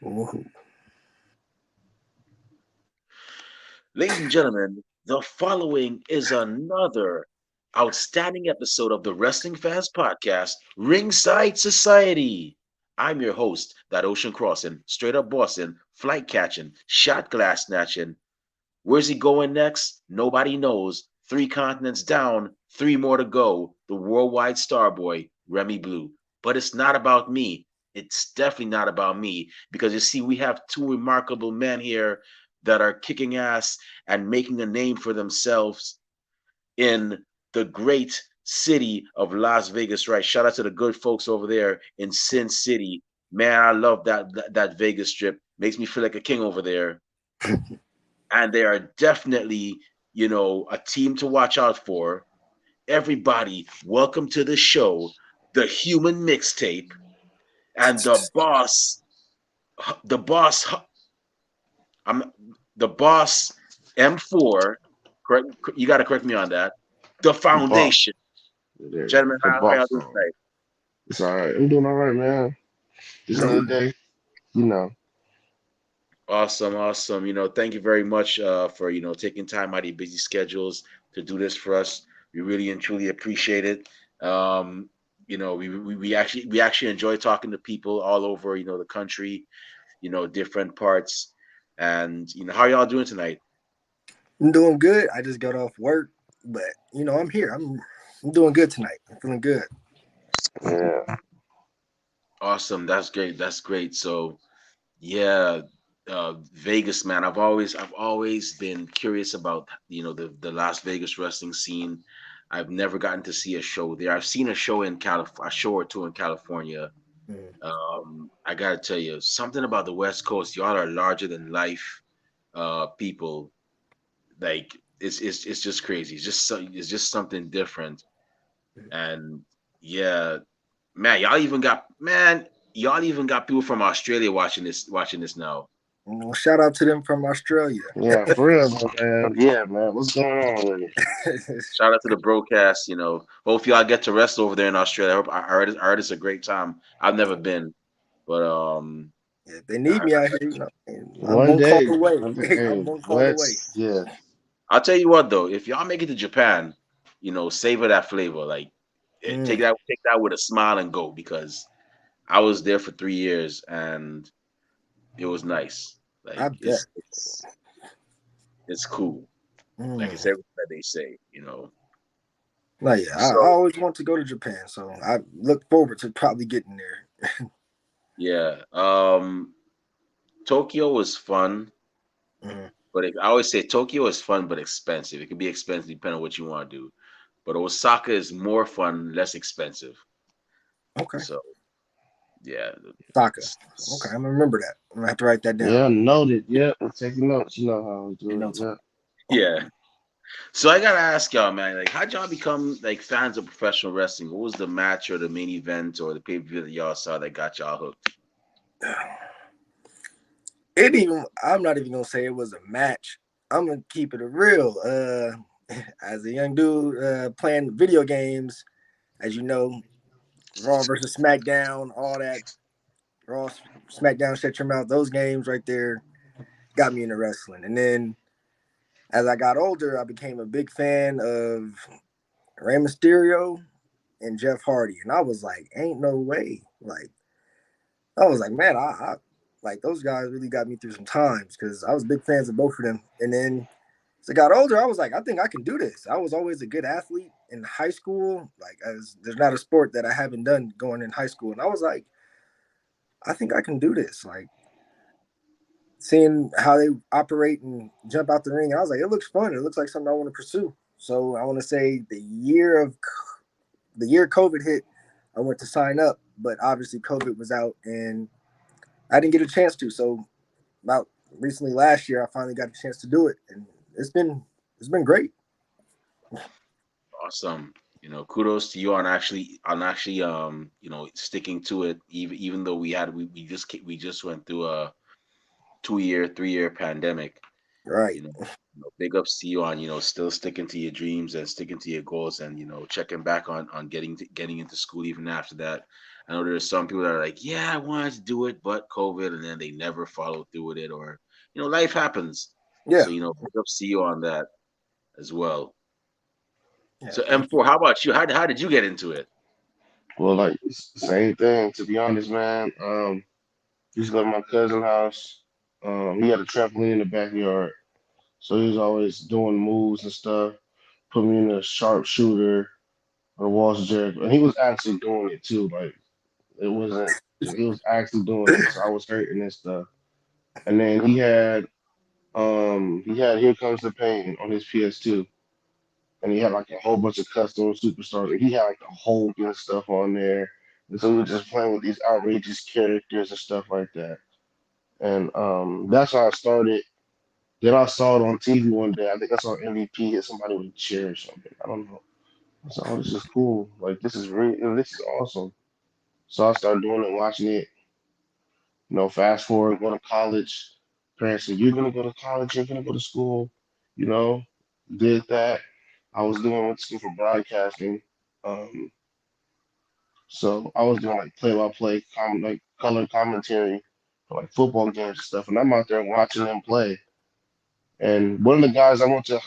Ooh. Ladies and gentlemen, the following is another outstanding episode of the Wrestling Fans Podcast, Ringside Society. I'm your host, that ocean crossing, straight up Boston, flight catching, shot glass snatching. Where's he going next? Nobody knows. Three continents down, three more to go. The worldwide star boy, Remy Blue. But it's not about me. It's definitely not about me because you see, we have two remarkable men here that are kicking ass and making a name for themselves in the great city of Las Vegas, right? Shout out to the good folks over there in Sin City. Man, I love that Vegas strip. Makes me feel like a king over there. And they are definitely, a team to watch out for. Everybody, welcome to the show, the human mixtape, and the boss, I'm the boss M4. Correct, you got to correct me on that. The The boss. foundation, There, gentlemen. the How y'all boss doing song. tonight? It's all right. I'm doing all right, man. Just No. another day, you know. Awesome, awesome. Thank you very much for taking time out of your busy schedules to do this for us. We really and truly appreciate it. We actually enjoy talking to people all over the country, different parts. And how y'all doing tonight? I'm doing good. I just got off work, but I'm here. I'm doing good tonight. I'm feeling good. Yeah. Awesome. That's great. That's great. So yeah, Vegas, man. I've always been curious about the Las Vegas wrestling scene. I've never gotten to see a show there. I've seen a show in a show or two in California. Mm. I gotta tell you, something about the West Coast. Y'all are larger than life people. Like it's just crazy. It's just something different. And yeah, y'all even got people from Australia watching this now. Well, shout out to them from Australia. Yeah, for real, man. Yeah, man. What's going on with it? Shout out to the broadcast. Hope y'all get to rest over there in Australia. I hope I heard it's a great time. I've never been, but If they I, need me out here, I'm One one call day. away. One day. I'm Hey, one call away. let's. Yeah. I'll tell you what though, if y'all make it to Japan, savor that flavor. Like Mm, take that with a smile and go because I was there for 3 years and it was nice. I Like bet. it's cool. Like Mm. it's everything that they say. No, yeah, I So always want to go to Japan, so I look forward to probably getting there. yeah, Tokyo was fun, Mm. but I always say Tokyo is fun but expensive. It can be expensive depending on what you want to do. But Osaka is more fun, less expensive. Okay, So yeah, Taka. Okay, s- I'm gonna remember that. I'm gonna have to write that down. Yeah, noted. Yeah, I'm taking notes. You know how we You do it. know, Yeah. yeah. So I gotta ask y'all, man, like, how'd y'all become like fans of professional wrestling? What was the match or the main event or the pay per view that y'all saw that got y'all hooked? it even. I'm not even gonna say it was a match. I'm gonna keep it a real. As a young dude playing video games, as you know, Raw versus SmackDown, all that Raw SmackDown, shut your mouth. Those games right there got me into wrestling. And then as I got older, I became a big fan of Rey Mysterio and Jeff Hardy, and I was like, ain't no way. Like I was like, man, I like those guys really got me through some times because I was big fans of both of them. And then as I got older, I was like, I think I can do this. I was always a good athlete in high school. Like as there's not a sport that I haven't done going in high school, and I was like, I think I can do this. Like seeing how they operate and jump out the ring, I was like, it looks fun. It looks like something I want to pursue. So I want to say the year COVID hit, I went to sign up, but obviously COVID was out and I didn't get a chance to. So about recently last year, I finally got a chance to do it, and it's been great. Awesome. Kudos to you on actually sticking to it even though we just went through a 2 year, 3 year pandemic. Right. Big ups to you on still sticking to your dreams and sticking to your goals and checking back on getting into school even after that. I know there's some people that are like, yeah, I wanted to do it, but COVID, and then they never follow through with it, or life happens. Yeah. So big ups to you on that as well. Yeah. So Thank you. M4, how about you? How did you get into it? Well, like it's the same thing. To be honest, man. Used to go to my cousin's house. He had a trampoline in the backyard, so he was always doing moves and stuff. Put me in a sharpshooter or Walls Jericho, and he was actually doing it too. Like it wasn't. He was actually doing it, so I was hurting and stuff. And then he had Here Comes the Pain on his PS2, and he had like a whole bunch of custom superstars. And he had like the Hulk and stuff on there, and so we were just playing with these outrageous characters and stuff like that. And that's how I started. Then I saw it on TV one day. I think I saw MVP hit somebody with a chair or something. I don't know. I said, "Oh, this is cool. Like this is real. This is awesome." So I started doing it, watching it. Fast forward, go to college. Parents said, "You're gonna go to college. You're gonna go to school." You know, did that. I was doing went to school for broadcasting. Um, so I was doing like play-by-play, like color commentary for like football games and stuff. And I'm out there watching them play. And one of the guys I went to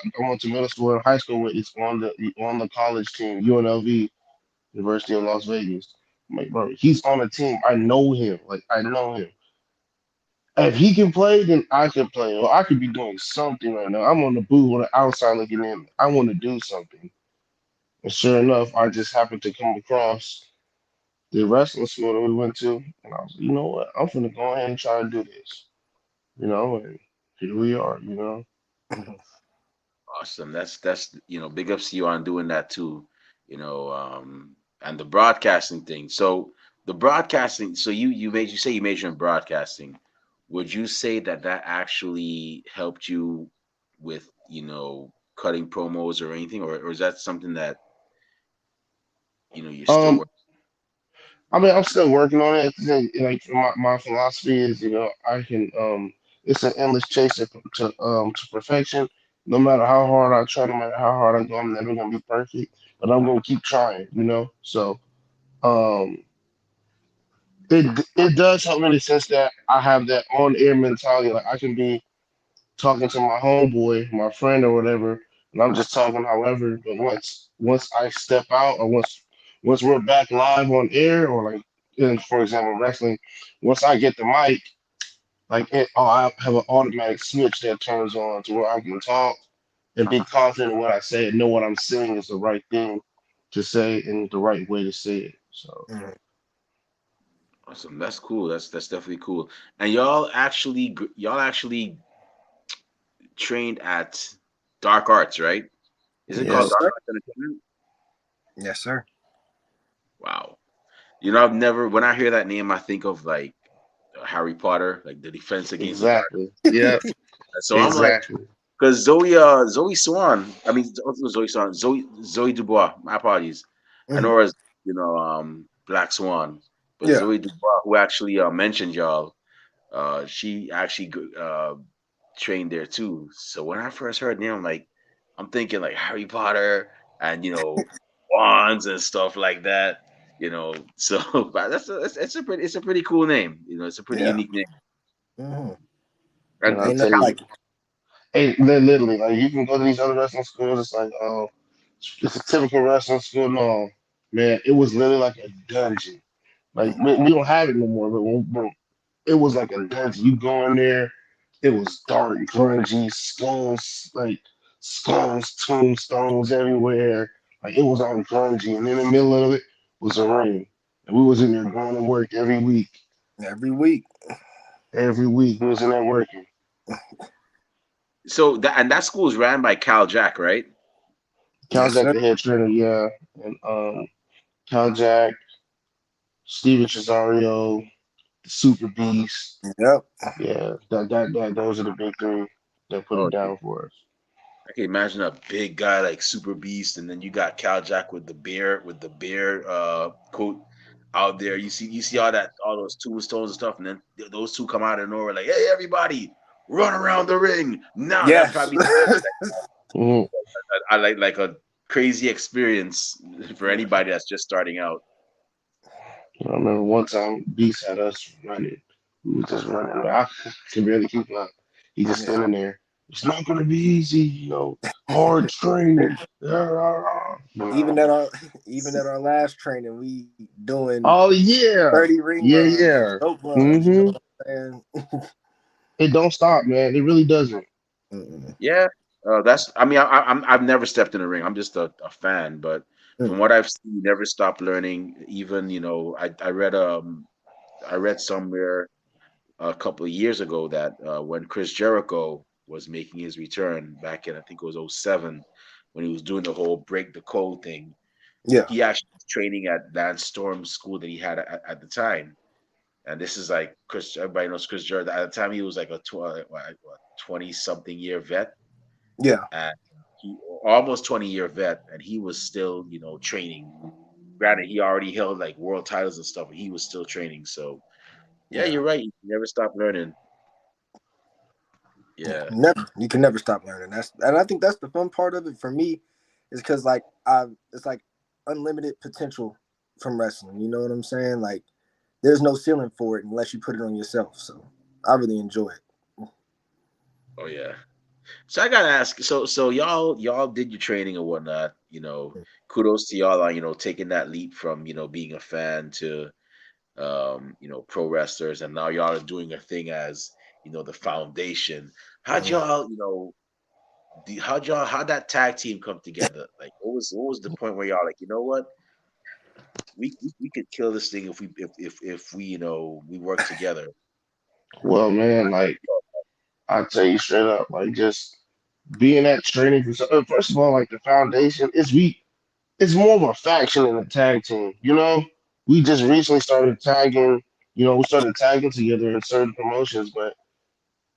middle school and high school with is on the college team, UNLV, University of Las Vegas. I'm like, bro, he's on the team. I know him. Like I know him. If he can play, then I can play. Or I could be doing something right now. I'm on the booth on the outside looking in. I want to do something. And sure enough, I just happened to come across the wrestling school that we went to. And I was like, you know what? I'm gonna go ahead and try to do this. And here we are. Awesome. That's big ups to you on doing that too. And the broadcasting thing. So the broadcasting. So you say you major in broadcasting. Would you say that actually helped you with cutting promos or anything, or is that something that you're still Um, working? I mean, I'm still working on it. Like my philosophy is, I can it's an endless chase to perfection. No matter how hard I try, no matter how hard I go, I'm never gonna be perfect. But I'm gonna keep trying. So um, it does help me in the sense that I have that on air mentality. Like I can be talking to my homeboy, my friend, or whatever, and I'm just talking, however. But once I step out, or once we're back live on air, or like, for example, wrestling, once I get the mic, I have an automatic switch that turns on to where I can talk and be confident in what I say and know what I'm saying is the right thing to say and the right way to say it. So, Mhm. Awesome. That's cool. That's definitely cool. And y'all actually trained at Dark Arts, right? Is it called yeah, Yes, Dark sir. Arts Entertainment? Yes, sir. Wow. I've never, when I hear that name, I think of like Harry Potter, like the Defense Against the Dark. exactly. Yep, So I'm like, exactly. because Zoe Swan, I mean, Zoe Swan, Zoe Dubois. My apologies. I know Mhm. her as Black Swan, but Yeah. Zoe Dubois, who actually mentioned y'all, she actually trained there too. So when I first heard the name, I'm thinking like Harry Potter and wands and stuff like that. So but it's a pretty cool name. It's a pretty Yeah. unique name. Hmm. And And I'll Ain't tell nothing you, like it. hey, literally, like you can go to these other wrestling schools. It's like, oh, it's a typical wrestling school. No, man, it was literally like a dungeon. Like we don't have it no more, but it was like a dungeon. You go in there, it was dark, grungy, skulls, tombstones everywhere. Like it was all grungy, and in the middle of it was a ring, and we was in there going to work every week. Every week. Every week we was in there working. that school is ran by Cal Jack, right? Cal Yes, Jack sir. the head trainer, yeah, and Cal Jack, Steven Cesario, the Super Beast. Yep. Yeah, those are the big three that put Oh, it down for us. I can imagine a big guy like Super Beast, and then you got Cal Jack with the bear coat out there. You see all those tombstones and stuff, and then those two come out of nowhere like, "Hey, everybody, run around the ring now!" That Yes. probably Mhm. I like a crazy experience for anybody that's just starting out. I remember one time Beast had us running. We was just running. I can barely keep up. He just Yeah. standing there. It's not gonna be easy, hard training. Even at our even at our last training, we doing Oh yeah. 30 ring Yeah, runs, yeah. rope runs. You know Mm-hmm. what I'm saying? It don't stop, man. It really doesn't. Mm-mm. Yeah, that's. I mean, I've never stepped in the ring. I'm just a fan, but from Mm. what I've seen, you never stop learning. Even I read somewhere a couple of years ago that when Chris Jericho was making his return back in I think it was '07, when he was doing the whole break the code thing, Yeah, he actually was training at Lance Storm's school that he had at the time. And this is like Chris. Everybody knows Chris Jericho. At the time, he was like a 20 something year vet, yeah, and he almost 20-year vet, and he was still training. Granted, he already held like world titles and stuff, but he was still training. So yeah, yeah, you're right. You never stop learning. yeah. Yeah. Never. You can never stop learning. And I think that's the fun part of it for me, is because like it's like unlimited potential from wrestling. You know what I'm saying? Like there's no ceiling for it unless you put it on yourself. So I really enjoy it. Oh yeah. So I gotta ask. So y'all did your training and whatnot. Kudos to y'all on taking that leap from being a fan to pro wrestlers, and now y'all are doing a thing as the foundation. How'd Mm. y'all how'd that tag team come together? Like, what was the point where y'all like, you know what, we could kill this thing if we we work together. Well, man, like I tell you straight up, like just being at training. First of all, like the foundation is it's more of a faction than a tag team. We just recently started tagging. We started tagging together in certain promotions, but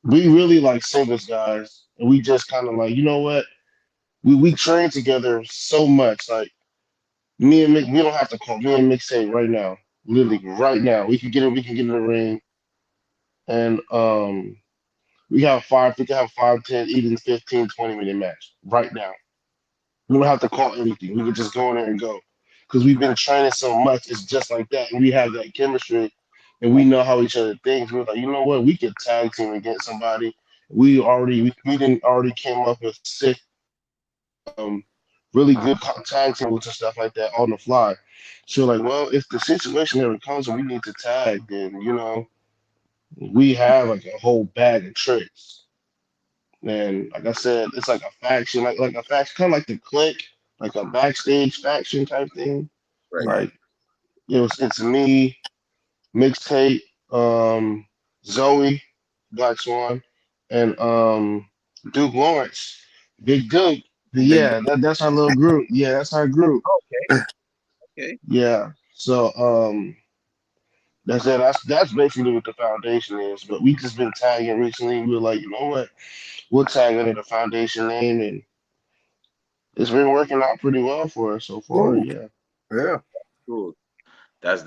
we really like singles guys, and we just kind of like, you know what? We train together so much. Like me and Mick, we don't have to call me and Mixtape right now. Literally right now, we can get in the ring, and we can have 5, 10, even 15, 20 minute match right now. We don't have to call anything. We can just go in there and go. Because we've been training so much, it's just like that. And we have that chemistry and we know how each other thinks. We're like, you know what? We could tag team against somebody. We didn't already came up with sick, really good tag teams and stuff like that on the fly. So like, well, if the situation ever comes and we need to tag, then we have like a whole bag of tricks. And like I said, it's like a faction, like a faction, kind of like the clique, like a backstage faction type thing. Right. Mm. Like it's me, Mixtape, um, Zoe, Black Swan, and Duke Lawrence, Big Duke. But Big. yeah, that's our little group. Yeah, that's our group. Okay. Okay. Yeah. So that's it. That's basically what the foundation is. But we just been tagging recently. We were like, you know what? We'll tag under the foundation name, and it's been working out pretty well for us so far. Ooh, Yeah. yeah. Cool. That's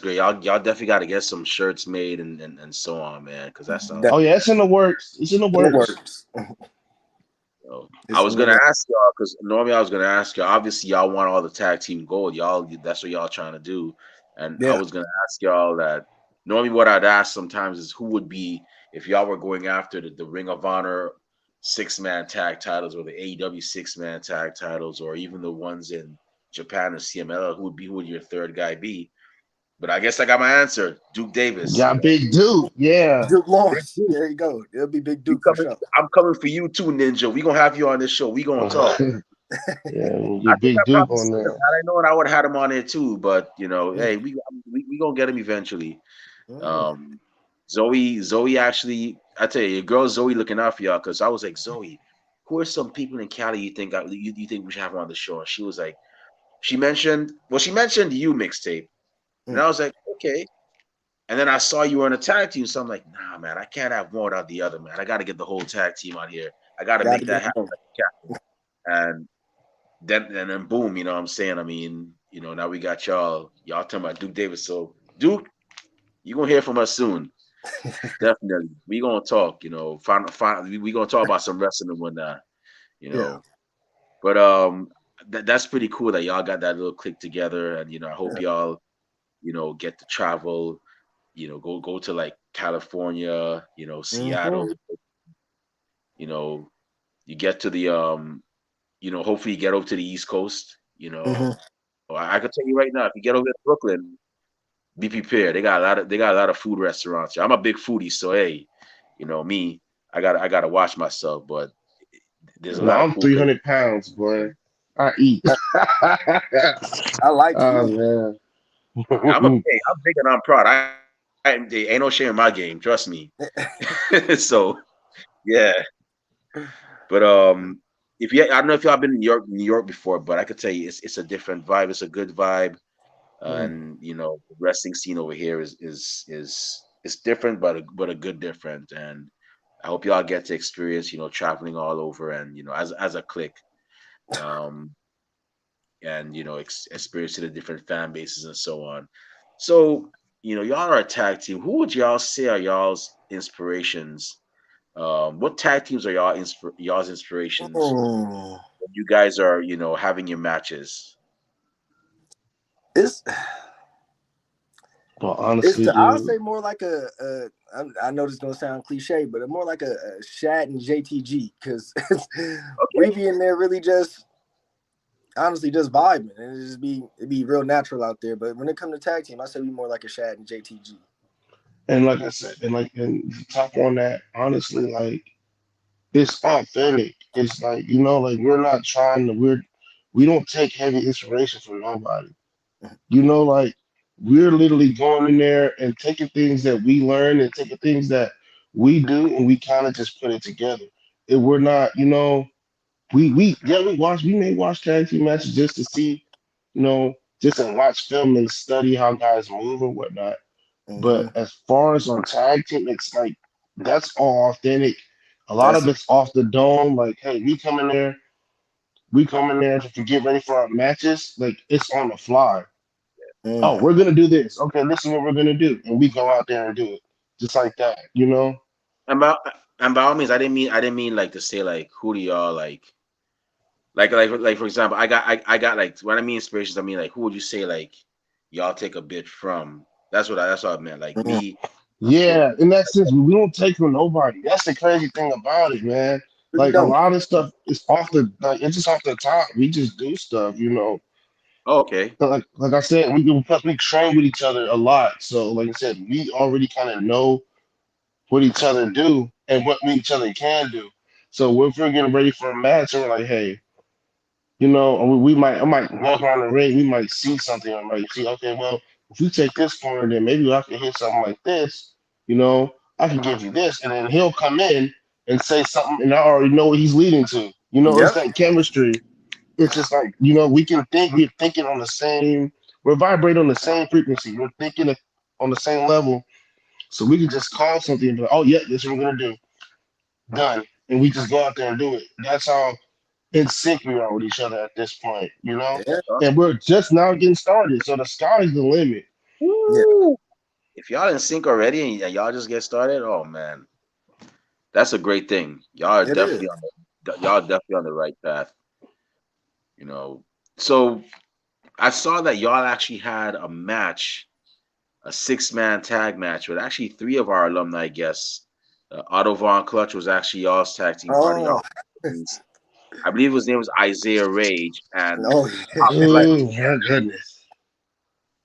great. Y'all definitely got to get some shirts made and so on, man, because that sounds Oh Definitely yeah, really. it's in the works. It's in the in the works. works. I It's was in the gonna works. ask y'all because normally I was gonna ask y'all. Obviously, y'all want all the tag team gold. Y'all, that's what y'all trying to do. And I Yeah. was gonna ask y'all that. Normally, what I'd ask sometimes is who would be if y'all were going after the Ring of Honor 6-man tag titles or the AEW 6-man tag titles or even the ones in Japan or CMLL. Who would your third guy be? But I guess I got my answer. Duke Davis. Got Big Duke. Yeah. Duke Big Lawrence. Duke. There you go. It'll be Big You Duke for coming? sure. I'm coming for you too, Ninja. We gonna have you on this show. We gonna talk. Yeah, we'll I get think I Big Duke probably on seen him. there. Had I known, I would have had him on there too. But Mm. hey, we gonna get him eventually. Mm. Um, Zoe actually, I tell you, your girl Zoe looking out for y'all because I was like, Zoe, who are some people in Cali you think we should have on the show? And she was like, she mentioned you Mixtape, and I Mm. was like, okay. And then I saw you were on a tag team, so I'm like, nah, man, I can't have one without the other, man. I got to get the whole tag team on here. I got to Got make to that get happen. home. And then boom, you know what I'm saying? I mean, now we got y'all talking about Duke Davis. So Duke, you gonna hear from us soon. Definitely. We gonna talk, we gonna talk about some wrestling and whatnot, you Yeah. know. But that's pretty cool that y'all got that little click together and I hope Yeah. y'all get to travel, go to like California, Mm-hmm. Seattle, you know, you get to the hopefully you get over to the East Coast, Mm-hmm. I could tell you right now, if you get over to Brooklyn, be prepared. They got a lot of food restaurants. I'm a big foodie, so hey, me, I gotta watch myself, but there's a No, lot of I'm cool places. 300 pounds, boy. I eat. I like to Oh eat. man. I'm big and I'm proud. There ain't no shame in my game. Trust me. So yeah, but if you, I don't know if y'all been in New York before, but I could tell you it's a different vibe. It's a good vibe, Mm. and the wrestling scene over here is different, but a good different. And I hope y'all get to experience traveling all over and as a clique, um, and experience the different fan bases and so on. So y'all are a tag team. Who would y'all say are y'all's inspirations? What tag teams are y'all's inspirations Mm. when you guys are having your matches? It's Well, it's honestly, I'll dude. say more like I know this gonna sound cliche, but more like a Shad and JTG because we Okay, be in there really just honestly just vibing and it be real natural out there. But when it comes to tag team, I say we more like a Shad and JTG. And like I said, and to top on that, honestly, like it's authentic. It's like, like we don't take heavy inspiration from nobody. Like we're literally going in there and taking things that we learn and taking things that we do and we kind of just put it together. If we're not, we may watch tag team matches just to see, just to watch film and study how guys move and whatnot. But Mm-hmm. as far as on tag team, it's like that's all authentic. A lot That's of it. it's off the dome. Like, hey, we come in there to get ready for our matches. Like it's on the fly. Mm. Oh, we're gonna do this. Okay, this is what we're gonna do, and we go out there and do it, just like that. and by all means, I didn't mean like to say like who do y'all like for example, I got like when I mean inspirations, I mean like who would you say like y'all take a bit from? That's what I meant. Like Mm. me, you know, Yeah, in that sense, we don't take from nobody. That's the crazy thing about it, man. Really Like a don't. lot of stuff is it's just off the top. We just do stuff. oh, okay. Like I said, we train with each other a lot. So like I said, we already kind of know what each other do and what we each other can do. So if we're getting ready for a match, and we're like, hey, and I might walk around the ring, we might see something. I might see, okay, well, if you take this corner, then maybe I can hit something like this. I can give you this, and then he'll come in and say something, and I already know what he's leading to. It's Yep. that chemistry. It's just like we can think. We're thinking on the same. We're vibrating on the same frequency. We're thinking on the same level, so we can just call something and be like, oh yeah, this is what we're gonna do. Done, and we just go out there and do it. That's how in sync we are with each other at this point. Yeah. And we're just now getting started, so the sky's the limit. Yeah. Woo! If y'all in sync already and y'all just get started, oh man, that's a great thing. It is. Y'all are definitely on the right path. You know. So I saw that y'all actually had a match, a six-man tag match with actually three of our alumni guests. Otto Von Clutch was actually y'all's tag team partner. Oh. Y'all, I believe his name was Isaiah Rage and Oh. Top Flight. Oh my goodness.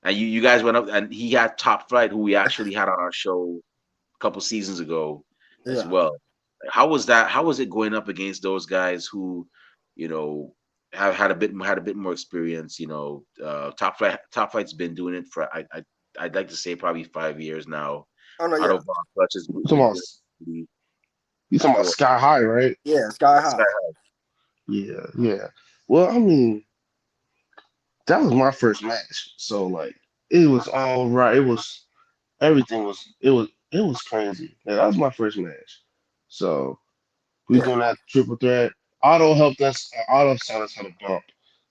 And you guys went up and he had Top Flight, who we actually had on our show a couple seasons ago as Yeah. well. How was that? How was it going up against those guys who, you know, have had a bit more experience? Top Flight's been doing it for I'd like to say probably 5 years now. Oh no. Otto Yeah. Von Clutch has You talking been about doing it you talking about for Sky High, right? Yeah. Sky Sky high. High. Yeah, yeah. Well, I mean, that was my first match, so like it was all right. Everything was crazy. Yeah, that was my first match. So we Yeah. doing that triple threat. Otto helped us. Otto taught us how to bump.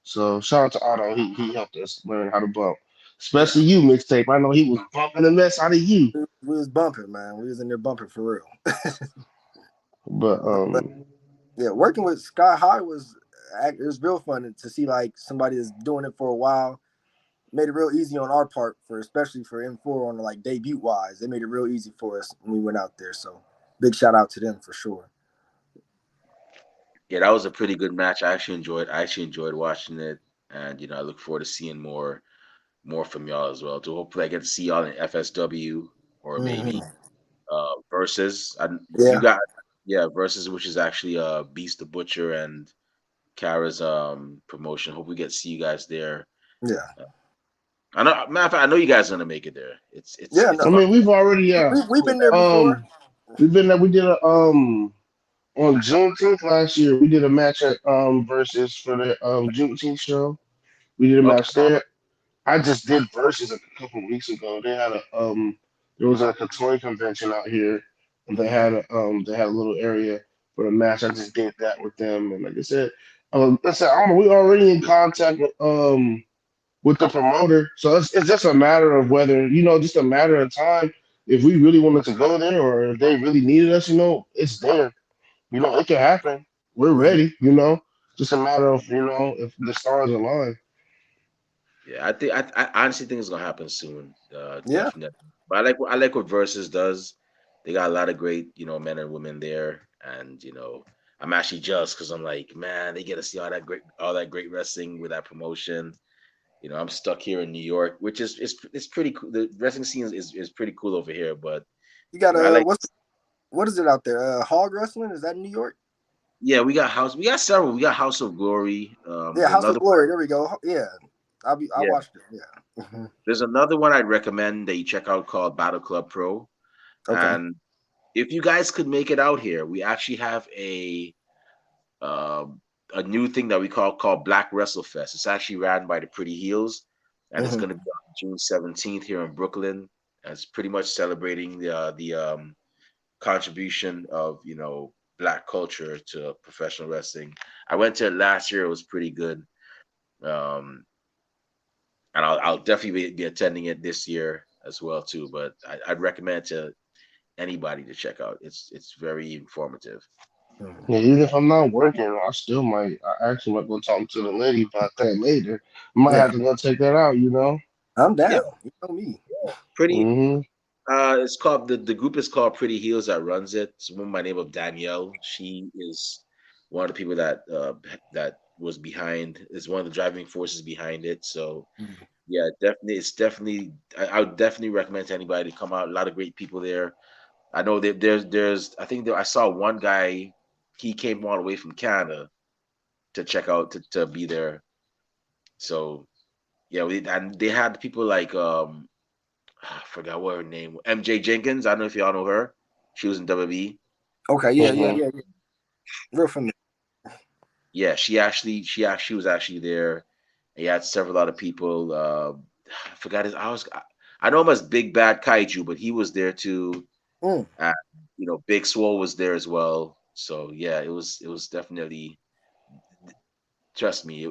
So shout out to Otto. He helped us learn how to bump. Yeah. Especially you, mixtape. I know he was bumping the mess out of you. We was bumping, man. We was in there bumping for real. But But yeah, working with Sky High was it was real fun to see like somebody that's doing it for a while. made it real easy on our part for especially for M4 on like debut wise. They made it real easy for us when we went out there. So big shout out to them for sure. Yeah, that was a pretty good match. I actually enjoyed watching it, and I look forward to seeing more from y'all as well. To hopefully I get to see y'all in FSW or maybe Hmm. versus. You Yeah, got yeah versus, which is actually Beast the Butcher and Kara's promotion. Hope we get to see you guys there. yeah, Uh, I know, matter of fact, I know you guys are gonna make it there. yeah. It's I No, about mean, we've already we've been there before. um we've been there. We did a on Juneteenth last year. We did a match at versus for the Juneteenth show. We did a okay. match there. I just did versus a couple weeks ago. They had a there was like a toy convention out here, and they had a little area for the match. I just did that with them, and like I said, we already in contact with the promoter, so it's just a matter of whether just a matter of time if we really wanted to go there or if they really needed us. It's there. It can happen. We're Hmm. ready. Just a matter of if the stars align. Yeah, I honestly think it's gonna happen soon. Yeah, Definitely. But I like what Versus does. They got a lot of great, men and women there, and I'm actually jealous because I'm like, man, they get to see all that great wrestling with that promotion. I'm stuck here in New York, which is pretty cool. The wrestling scene is pretty cool over here, but you got I like. what is it out there? Hog wrestling is that in New York? Yeah, we got several. We got House of Glory. Yeah, There's House of another Glory. There we go. Yeah, I yeah. watched it. Yeah. Hmm. There's another one I'd recommend that you check out called Battle Club Pro. Okay. And if you guys could make it out here, we actually have uh, a new thing that we call Black Wrestle Fest. It's actually ran by the Pretty Heels, and it's Hmm. going to be on June 17th here in Brooklyn. And it's pretty much celebrating the contribution of black culture to professional wrestling. I went to it last year; it was pretty good, um, and I'll definitely be attending it this year as well too. But I'd recommend it to anybody to check out. It's very informative. Yeah, even if I'm not working, I still might. I actually might go talk to the lady about that later. I might Yeah, have to go check that out. I'm Yeah, down. You know me. pretty. Hmm. It's called the group is called Pretty Heels that runs it. It's a woman by the name of Danielle. She is one of the people that was behind. Is one of the driving forces behind it. So Mhm. yeah, definitely, it's definitely. I would definitely recommend to anybody to come out. A lot of great people there. I know that there's I think I saw one guy. He came all the way from Canada to check out to be there. So yeah, and they had people like I forgot what her name, MJ Jenkins. I don't know if y'all know her. She was in WWE. Okay. Yeah. Yeah. Hmm. Yeah. Yeah. Real familiar. Yeah, she was actually there. He had several other people. I forgot his. I know him as Big Bad Kaiju, but he was there too. Mm. And Big Swole was there as well. So yeah, it was definitely, trust me, it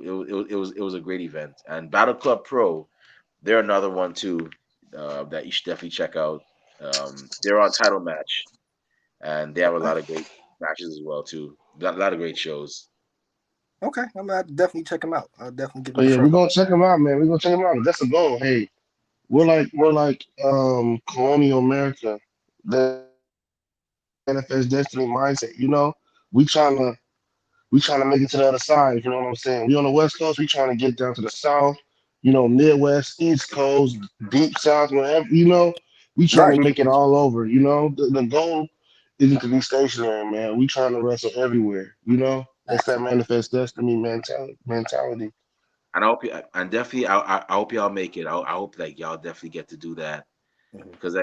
was a great event. And Battle Club Pro, they're another one too, that you should definitely check out. They're on Title Match, and they have a Okay. lot of great matches as well too. A lot of great shows. Okay. I'm gonna have to definitely check them out. I'll definitely give But them a yeah, try. we're gonna check them out, man. We're gonna check them out. That's the goal. Hey, we're like colonial America. That manifest destiny mindset. We trying to we trying to make it to the other side. You know what I'm saying? We on the West Coast. We trying to get down to the South. Midwest, East Coast, Deep South, wherever. We trying to Right. make it all over. The goal isn't to be stationary, man. We trying to wrestle everywhere. That's that manifest destiny mentality. And I hope you, and definitely, I hope y'all make it. I hope like y'all definitely get to do that Mhm. because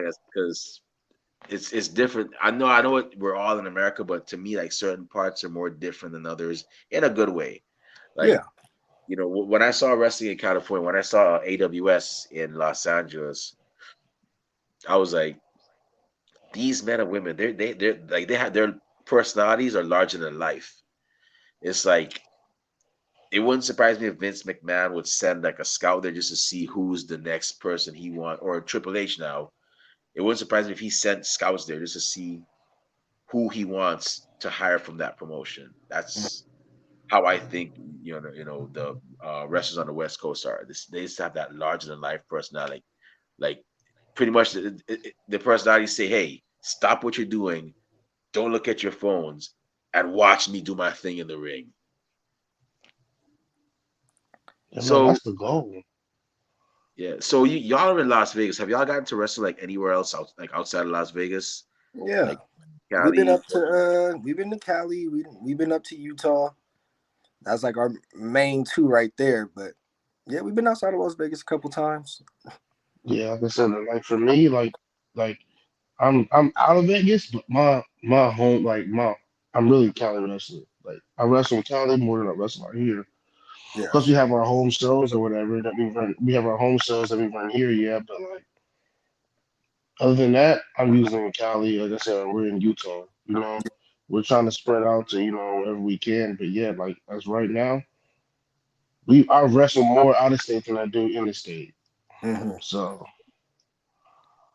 it's different. I know we're all in America, but to me, like certain parts are more different than others in a good way. Like Yeah. when I saw wrestling in California, when I saw AWS in Los Angeles, I was like, these men and women, they're like they have their personalities are larger than life. It's like it wouldn't surprise me if Vince McMahon would send like a scout there just to see who's the next person he want, or Triple H now. It wouldn't surprise me if he sent scouts there just to see who he wants to hire from that promotion. Mhm. That's how I think the wrestlers on the West Coast are. They just have that larger than life personality. Like pretty much the personality say, "Hey, stop what you're doing. Don't look at your phones and watch me do my thing in the ring." Yeah, man, So that's the goal. yeah, so y'all are in Las Vegas. Have y'all gotten to wrestle like anywhere else like outside of Las Vegas, Yeah, like Cali? we've been to Cali. We've been up to Utah. That's like our main two right there. But yeah, we've been outside of Las Vegas a couple times. Yeah, like I said, like for me, like I'm out of Vegas, but my home, like my I'm really Cali wrestler. Like I wrestle in Cali more than I wrestle out here. Yeah. Plus, we have our home shows or whatever that we run. We have our home shows that we run here, yeah. But like other than that, I'm usually in Cali. Like I said, we're in Utah. We're trying to spread out to wherever we can. But yeah, like as right now, I wrestle more out of state than I do in the state. Hmm. So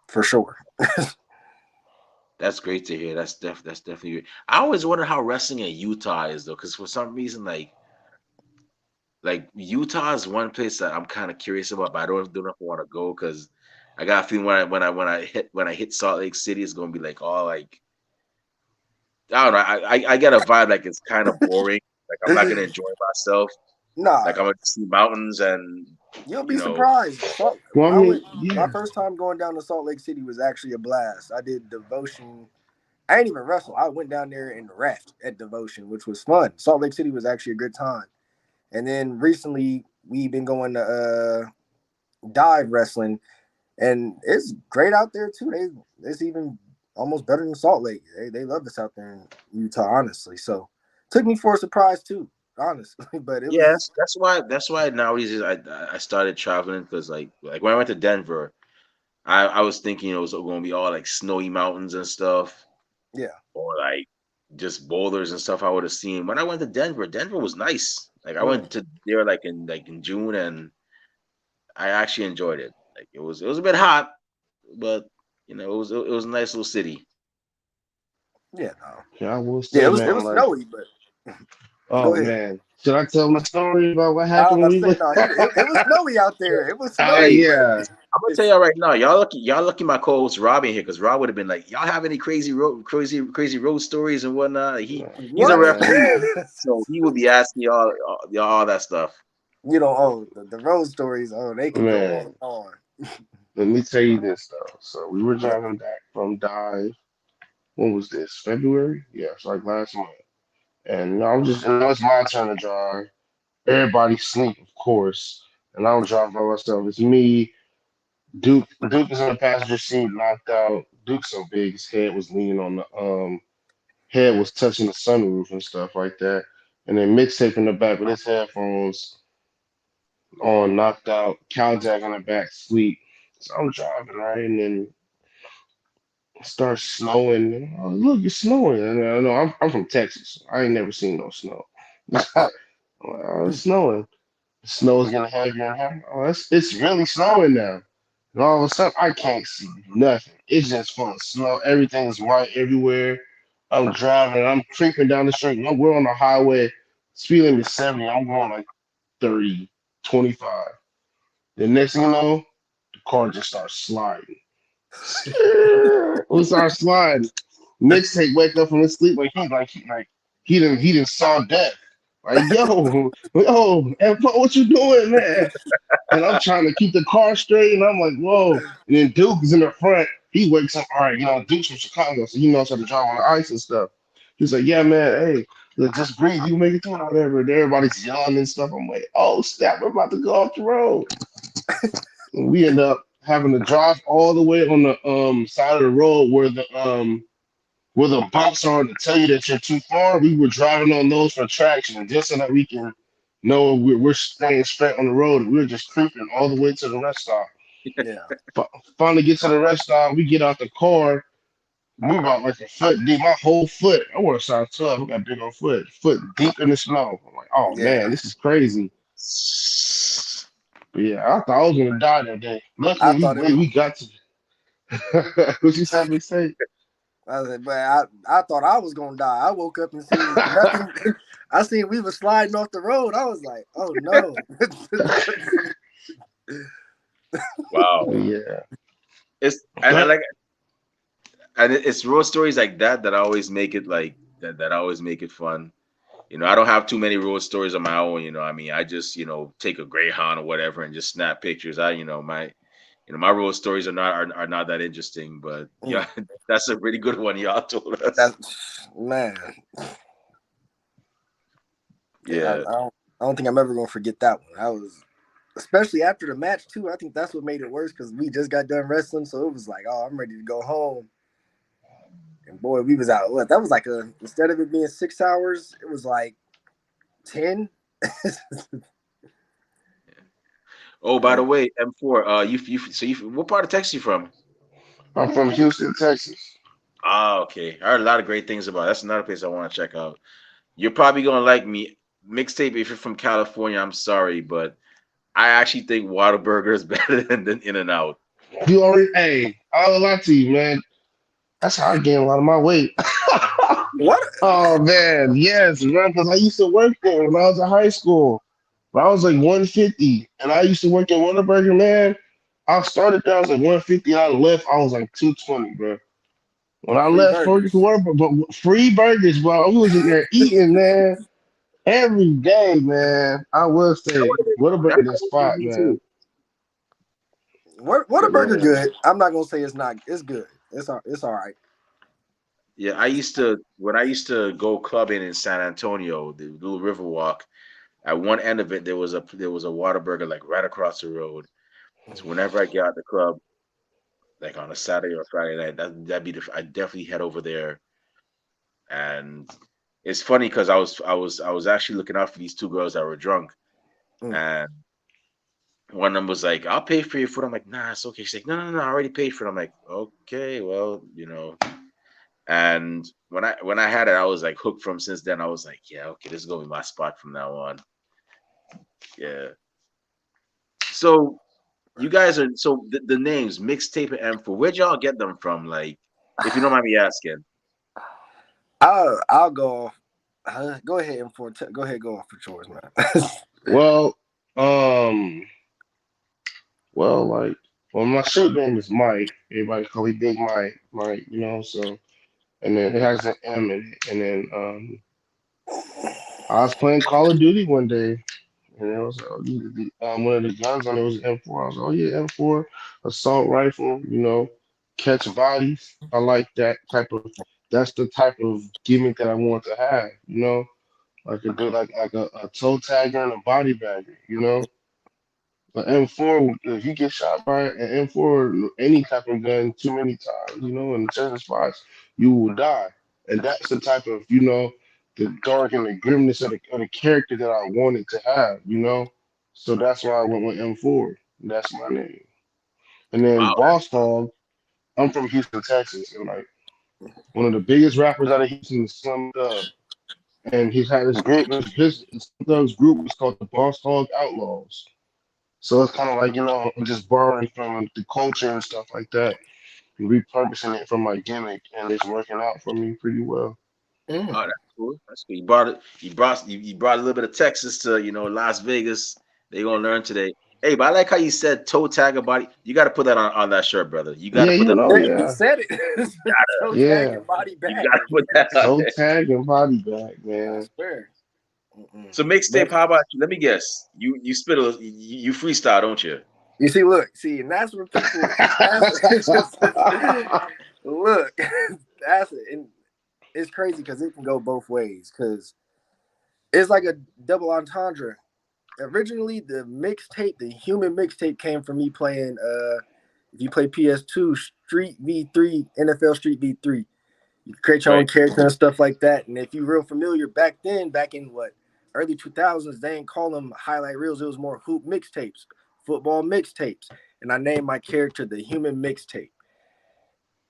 For sure. That's great to hear. That's definitely great. I always wonder how wrestling in Utah is though, because for some reason, like Utah is one place that I'm kind of curious about, but I don't know if I want to go because I got a feeling when I hit Salt Lake City, it's gonna be like all like I don't know. I get a vibe like it's kind of boring. Like I'm not gonna enjoy myself. Nah, Like I'm gonna see mountains and you'll you be know surprised. well, When I I mean, went, my yeah, first time going down to Salt Lake City was actually a blast. I did devotion. I ain't even wrestle. I went down there and raft at devotion, which was fun. Salt Lake City was actually a good time. And then recently we've been going to dive wrestling, and it's great out there too. It's even almost better than Salt Lake. They love us out there in Utah, honestly. So took me for a surprise too, honestly. But it was yes, that's why nowadays I started traveling because like when I went to Denver, I was thinking it was gonna be all like snowy mountains and stuff yeah. or like just boulders and stuff I would have seen. When I went to Denver, Denver was nice. Like I Mm, went to there like in June and I actually enjoyed it. Like it was a bit hot, but it was a nice little city. yeah, no. yeah, I will Yeah, say, it man, was like, snowy, but oh go ahead. man, should I tell my story about what I was happened about when to we say went? no. It was snowy out there. It was snowy, Hey, but Yeah, I'm gonna tell it's y'all right now, y'all lucky my co-host Rob in here because Rob would have been like, y'all have any crazy road stories and whatnot. Like, he's a what? man. referee, so he would be asking y'all all that stuff. You know, oh, the road stories. Oh, they can go on Man, and on. let me tell you this though. So we were driving back from dive. When was this? February? Yeah, it's like last month. And I'm just, it's my turn to drive. Everybody sleep, of course. And I'm driving by myself. It's me. Duke is in the passenger seat, knocked out. Duke's so big, his head was leaning on the head was touching the sunroof and stuff like that. And then mixtape in the back with his headphones on, knocked out. Caljack in the back, sleep. So I'm driving right, and then it starts snowing. Oh, look, it's snowing. And I know I'm from Texas. I ain't never seen no snow. Oh, it's snowing. The snow's getting heavier and heavier. Oh, it's really snowing now. And all of a sudden, I can't see nothing. It's just full of snow. Everything's white everywhere. I'm driving. I'm creeping down the street. We're on the highway. Speed limit is 70. I'm going like 30, 25. The next thing you know, the car just starts sliding. We start sliding. Mixtape wake up from his sleep he didn't saw death. Like yo, and what you doing, man? And I'm trying to keep the car straight, and I'm like, whoa. And then Duke is in the front. He wakes up, all right, Duke's from Chicago, so he knows how to drive on the ice and stuff. He's like, yeah, man, hey, look, just breathe, you make it through, whatever. And everybody's yelling and stuff. I'm like, oh snap, we're about to go off the road. And we end up having to drive all the way on the side of the road where the bumps are to tell you that you're too far. We were driving on those for traction, just so that we can know we're staying straight on the road. We were just creeping all the way to the rest stop. Yeah. Finally get to the rest stop. We get out the car. We about like a foot deep. My whole foot. I wear a size 12. I got a big old foot. Foot deep in the snow. I'm like, oh man, Yeah. this is crazy. But yeah, I thought I was gonna die that day. I Luckily, thought it was we got to. What you said me say? I was like, but I thought I was gonna die. I woke up and seen nothing. I seen we were sliding off the road. I was like, oh no. Wow. Yeah. It's and like it's road stories like that that always make it like that always make it fun. I don't have too many road stories of my own. I mean, I just take a Greyhound or whatever and just snap pictures. My road stories are not that interesting, but Mm, yeah, that's a really good one y'all told us. that's man. Yeah, Yeah. I don't think I'm ever gonna forget that one. I was especially after the match too. I think that's what made it worse because we just got done wrestling, so it was like, oh, I'm ready to go home. And boy, we was out. What that was like a instead of it being 6 hours, it was like 10. Oh, by Man, the way, M4, what part of Texas you from? I'm from Houston, Texas. Ah, okay. I heard a lot of great things about it. That's another place I want to check out. You're probably gonna like me. Mixtape, if you're from California, I'm sorry, but I actually think Whataburger is better than In and Out. You already, hey, I'll lie to you, man. That's how I gained a lot of my weight. what? Oh man, yes, man. Because I used to work there when I was in high school. But I was like 150, and I used to work at Whataburger, man. I started there, I was like 150, and I left, I was like 220, bro. When I Free left for burgers. Whataburger, but free burgers, bro. We was in there eating, man, every day, man. I will say, That's Whataburger, the how it used to spot, be man. too. What a burger Yeah. good. I'm not gonna say it's not. It's good. It's all right. Yeah, I used to when I used to go clubbing in San Antonio, the little Riverwalk. At one end of it, there was a Whataburger like right across the road. So whenever I get out the club, like on a Saturday or Friday night, that'd be I definitely head over there. And it's funny because I was actually looking out for these two girls that were drunk, Mm, and one of them was like, "I'll pay for your food." I'm like, "Nah, it's okay." She's like, "No, no, no, I already paid for it." I'm like, "Okay, well, you know." And when I had it, I was like hooked from since then. I was like, "Yeah, okay, this is gonna be my spot from now on." Yeah. So you guys are the names Mixtape and M4. Where'd y'all get them from? Like, if you don't mind me asking. I'll go off. Go ahead and go ahead go off for chores, man. Well, um, like, well, my street name is Mike. Everybody call me Big Mike, so, and then it has an M in it. And then I was playing Call of Duty one day, and it was one of the guns on it was M4. I was like, oh yeah, M4, assault rifle, catch bodies. I like that type of. That's the type of gimmick that I want to have, like a good like a toe tagger and a body bagger. But M4, if you get shot by an M4, any type of gun, too many times, in certain spots, you will die. And that's the type of, the dark and the grimness of the character that I wanted to have. So that's why I went with M4. That's my name. And then Wow. Boss Hog, I'm from Houston, Texas, and like one of the biggest rappers out of Houston is Slim Thug. And he's had this group, his Slim Thug's group is called the Boss Hog Outlaws. So it's kind of like, I'm just borrowing from the culture and stuff like that and repurposing it for my gimmick, and it's working out for me pretty well. Oh, Mm. that's cool. That's cool. You brought it. You brought a little bit of Texas to Las Vegas. They gonna learn today. Hey, but I like how you said toe tagger body. You got to put that on that shirt, brother. You got to Yeah, put that. He yeah, said it. Toe tag yeah. and body You got to bag. put that on Toe there. tag and body bag, I man. swear. Mm-mm. So mixtape. But How about you? Let me guess. You spit a you freestyle, don't you? you see, look, see, and that's where people. That's look. That's it, and it's crazy because it can go both ways. Because it's like a double entendre. Originally, the mixtape, the human mixtape, came from me playing. If you play PS2, Street V3, NFL Street V3, you can create your own Right. character and stuff like that. And if you're real familiar, back then, back in what early 2000s, they didn't call them highlight reels. It was more hoop mixtapes, football mixtapes, and I named my character the human mixtape.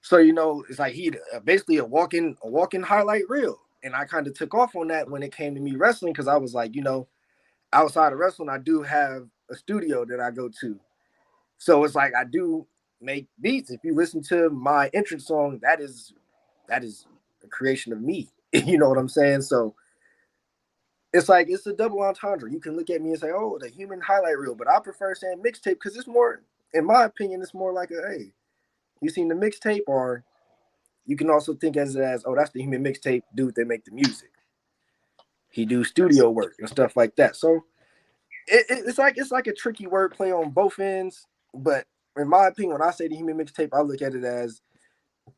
So it's like he basically a walking highlight reel. And I kind of took off on that when it came to me wrestling because I was like, outside of wrestling, I do have a studio that I go to. So it's like I do make beats. If you listen to my entrance song, that is that is a creation of me. You know what I'm saying? So it's like it's a double entendre. You can look at me and say, "Oh, the human highlight reel," but I prefer saying mixtape because it's more, in my opinion, it's more like a hey, you seen the mixtape, or you can also think as oh, that's the human mixtape dude that make the music. He do studio work and stuff like that. So it's like a tricky word play on both ends. But in my opinion, when I say the human mixtape, I look at it as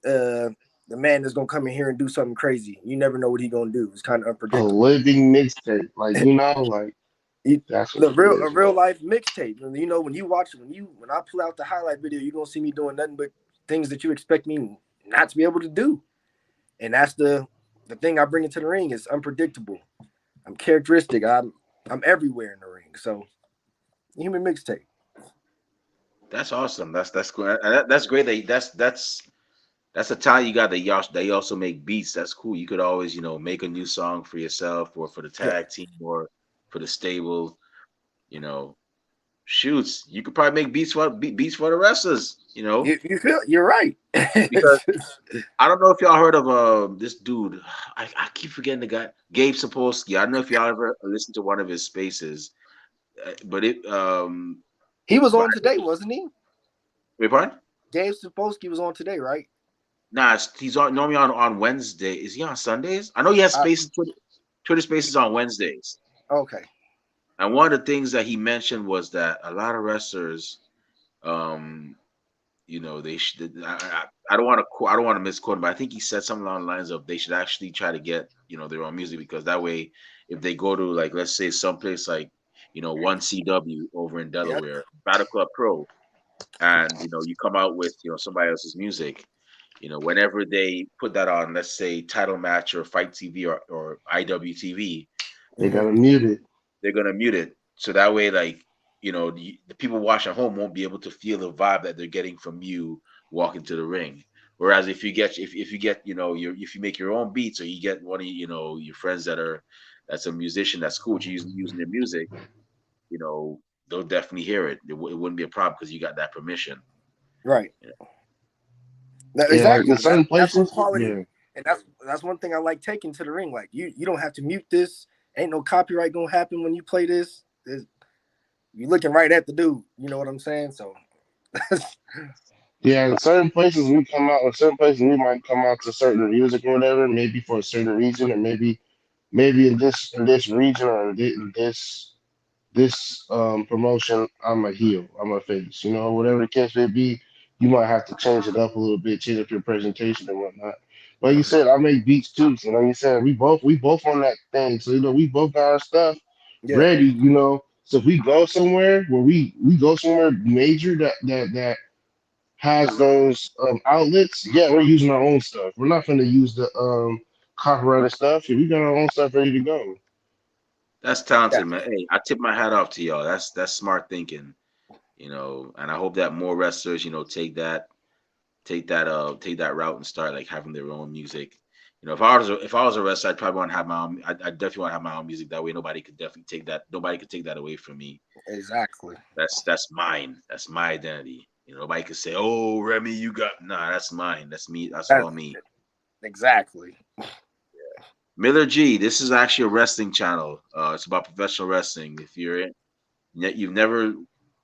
the man that's gonna come in here and do something crazy. You never know what he gonna do. It's kind of A unpredictable. living mixtape, like like You, that's what the it real a is, real man. life mixtape. And you know when you watch when I pull out the highlight video, you're gonna see me doing nothing but things that you expect me not to be able to do. And that's the thing I bring into the ring is unpredictable. I'm characteristic. I'm everywhere in the ring. So human mixtape. That's awesome. That's cool. And that's great. That's a talent you got. They also make beats. That's cool. You could always make a new song for yourself or for the Yeah, tag team or for the stable. You know, shoots. You could probably make beats for the wrestlers. you feel you're right. Because I don't know if y'all heard of this dude. I keep forgetting the guy, Gabe Sapolsky. I don't know if y'all ever listened to one of his spaces, but it He was but on today, wasn't he? wait, pardon? Dave Sapolsky was on today, right? Nah, he's on normally on Wednesday. Is he on Sundays? I know he has I, spaces. Twitter Spaces on Wednesdays. okay. And one of the things that he mentioned was that a lot of wrestlers, um, they should. I don't want to. I don't want to misquote him, but I think he said something along the lines of they should actually try to get their own music because that way, if they go to like let's say someplace like One CW over in Yeah. Delaware, Battle Club Pro, and you come out with somebody else's music, whenever they put that on, let's say Title Match or Fight TV or IWTV, They Hmm. gotta mute it. they're gonna mute it so that way like the people watching at home won't be able to feel the vibe that they're getting from you walking to the ring. Whereas if you get if you make your own beats or you get one of your friends that's a musician that's cool with you using their music, you know they'll definitely hear it. It wouldn't be a problem because you got that permission. Right. Yeah. Yeah, like Exactly. in And that's certain that's one places, quality, yeah. and that's one thing I like taking to the ring. Like you don't have to mute this. Ain't no copyright gonna happen when you play this. You looking right at the dude. You know what I'm saying? So Yeah, in certain places we come out, in certain places we might come out to certain music or whatever, maybe for a certain reason, or maybe in this region or in this promotion, I'm a heel, I'm a face, whatever the case may be. You might have to change it up a little bit, change up your presentation and whatnot. Like you said, I make beats too, so like you said, we both on that thing, so we both got our stuff yeah, ready. So if we go somewhere where we go somewhere major that has those outlets, yeah, we're using our own stuff. We're not going to use the copyrighted stuff. We got our own stuff ready to go. That's yeah. talented, man. Hey, I tip my hat off to y'all. That's smart thinking. And I hope that more wrestlers take that route and start like having their own music. If I was a wrestler, I'd probably want to have my own. I definitely want to have my own music. That way, nobody could definitely take that. Nobody could take that away from me. Exactly. That's mine. That's my identity. Nobody could say, "Oh, Remy, you got." Nah, that's mine. That's me. That's That all me. exactly. Miller G. This is actually a wrestling channel. It's about professional wrestling. If you've never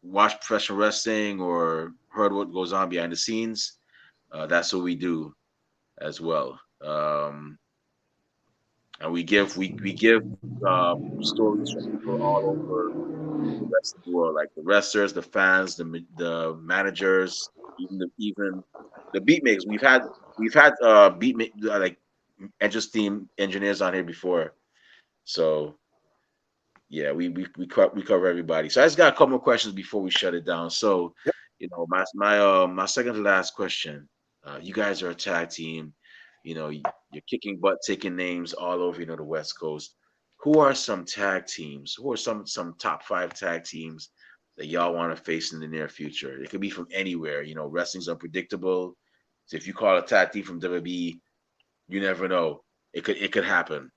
watched professional wrestling or heard what goes on behind the scenes, that's what we do as well. And we give stories from people all over the rest of the world, like the wrestlers, the fans, the managers, even the beat makers. We've had like interesting engineers on here before, so yeah, we cover everybody. So I just got a couple more questions before we shut it down. So, Yep. my second to last question. You guys are a tag team. You're kicking butt, taking names all over the West Coast. Who are some tag teams? Who are some top five tag teams that y'all want to face in the near future? It could be from anywhere. Wrestling's unpredictable. So if you call a tag team from WWE, you never know. It could happen.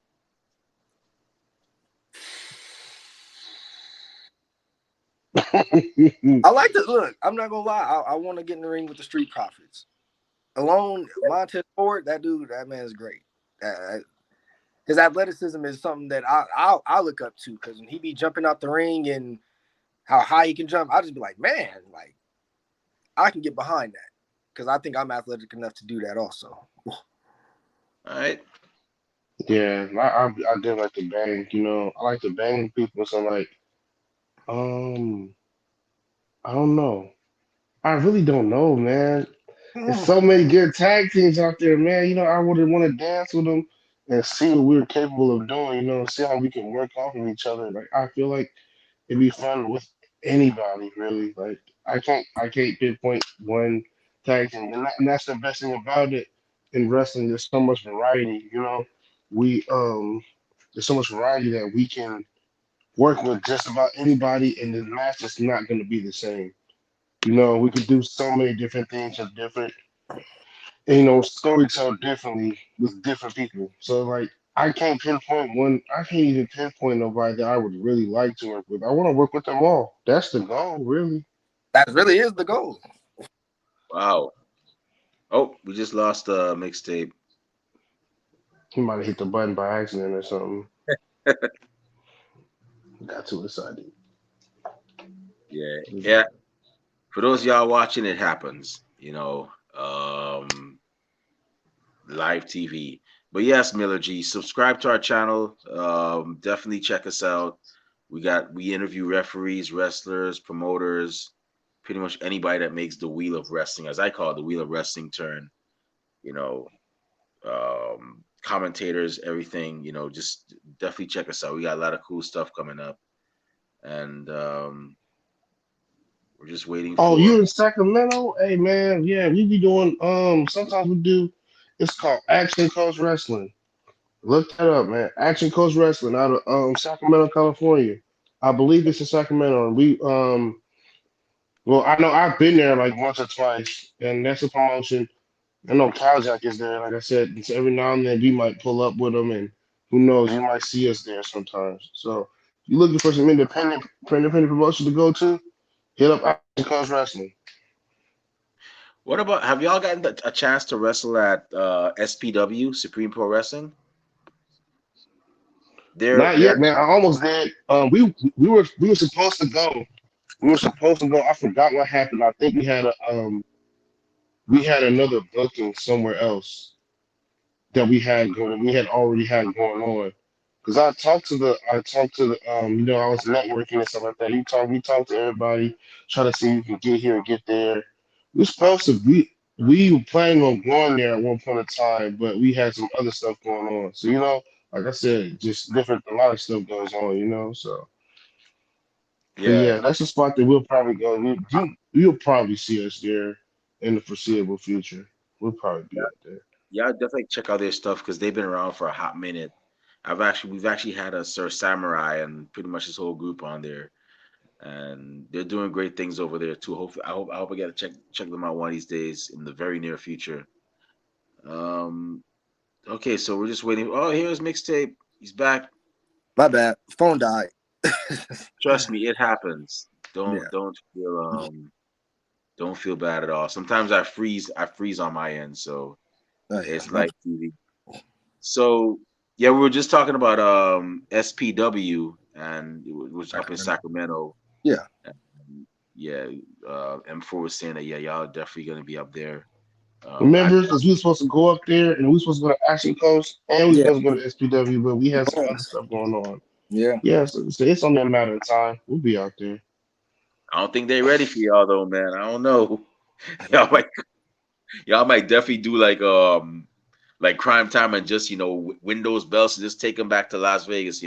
I like to look. I'm not gonna lie. I want to get in the ring with the Street Profits. alone, Montez Ford, that dude, that man is great. Uh, his athleticism is something that I look up to because when he be jumping out the ring and how high he can jump, I just be like, man, like I can get behind that because I think I'm athletic enough to do that also. All right. Yeah, I did like to bang. I like to bang with people. So like, um, I don't know. I really don't know, man. There's so many good tag teams out there, man. I would want to dance with them and see what we're capable of doing. See how we can work off of each other. Like I feel like it'd be fun with anybody, really. Like I can't pinpoint one tag team, and that's the best thing about it in wrestling. There's so much variety. We there's so much variety that we can work with just about anybody, and the match is not going to be the same. We could do so many different things and different, story tell differently with different people. So like, I can't pinpoint one. I can't even pinpoint nobody that I would really like to work with. I want to work with them all. That's the goal, really. That really is the goal. Wow. Oh, we just lost mixtape. He might have hit the button by accident or something. Got too excited. Yeah. Yeah. For those of y'all watching, it happens. Live TV. But yes, Miller G, subscribe to our channel. Definitely check us out. We interview referees, wrestlers, promoters, pretty much anybody that makes the wheel of wrestling, as I call it, the wheel of wrestling turn. You know, Commentators, everything. Just definitely check us out. We got a lot of cool stuff coming up, and we're just waiting Oh, for. you in Sacramento? Hey man, yeah, we be doing. Sometimes we do. It's called Action Coast Wrestling. Look that up, man. Action Coast Wrestling out of Sacramento, California. I believe it's in Sacramento, and we well, I know I've been there like once or twice, and that's a promotion. I know Kazak is there. Like I said, it's every now and then we might pull up with them, and who knows, you might see us there sometimes. So, if you're looking for some independent promotion to go to, hit up Action Coast Wrestling. What about? Have y'all gotten a chance to wrestle at SPW Supreme Pro Wrestling? They're Not they're yet, man. I almost did. We were supposed to go. We were supposed to go. I forgot what happened. I think we had another booking somewhere else that we had already had going on. Cause I was networking and stuff like that. We talked to everybody, try to see if we can get here and get there. We were supposed to we were planning on going there at one point in time, but we had some other stuff going on. So like I said, just different. A lot of stuff goes on. So, but yeah. yeah, that's a spot that we'll probably go. You'll probably see us there in the foreseeable future. We'll probably be up there. Yeah, definitely check out their stuff because they've been around for a hot minute. We've actually had a Sir Samurai and pretty much his whole group on there, and they're doing great things over there too. Hopefully, I hope I get to check them out one of these days in the very near future. Um, okay, so we're just waiting. Oh, here's mixtape. He's back. My bad. Phone died. Trust me, it happens. Yeah. Don't feel bad at all. Sometimes I freeze on my end, so Oh yeah. it's like TV. So yeah, we were just talking about SPW and it was up in Sacramento. Sacramento. Yeah. And yeah, M4 was saying that yeah, y'all are definitely gonna be up there. I Remember, because we were supposed to go up there and we were supposed to go to Action Coast and we were Yeah. supposed to go to SPW, but we had some other Boom. stuff going on. Yeah. Yeah, so it's only a matter of time. We'll be out there. I don't think they're ready for y'all though, man. I don't know. Y'all might y'all might definitely do like Crime Time and just Windows bells and just take them back to Las Vegas.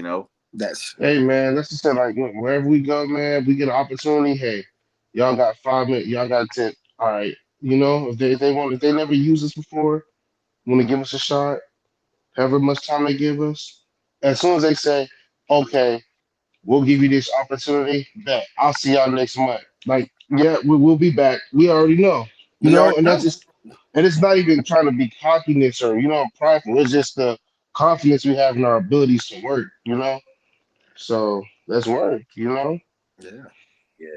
That's Hey man, that's just it. Like wherever we go, man, we get an opportunity. Hey, y'all got 5 minutes. Y'all got 10. All right. If they never used us before, want to give us a shot, however much time they give us. As soon as they say, okay, we'll give you this opportunity. Bet I'll see y'all next month. Like, yeah, we'll be back. We already know, we already and that's know. just, and it's not even trying to be cockiness or prideful. It's just the confidence we have in our abilities to work. So let's work. Yeah. Yeah.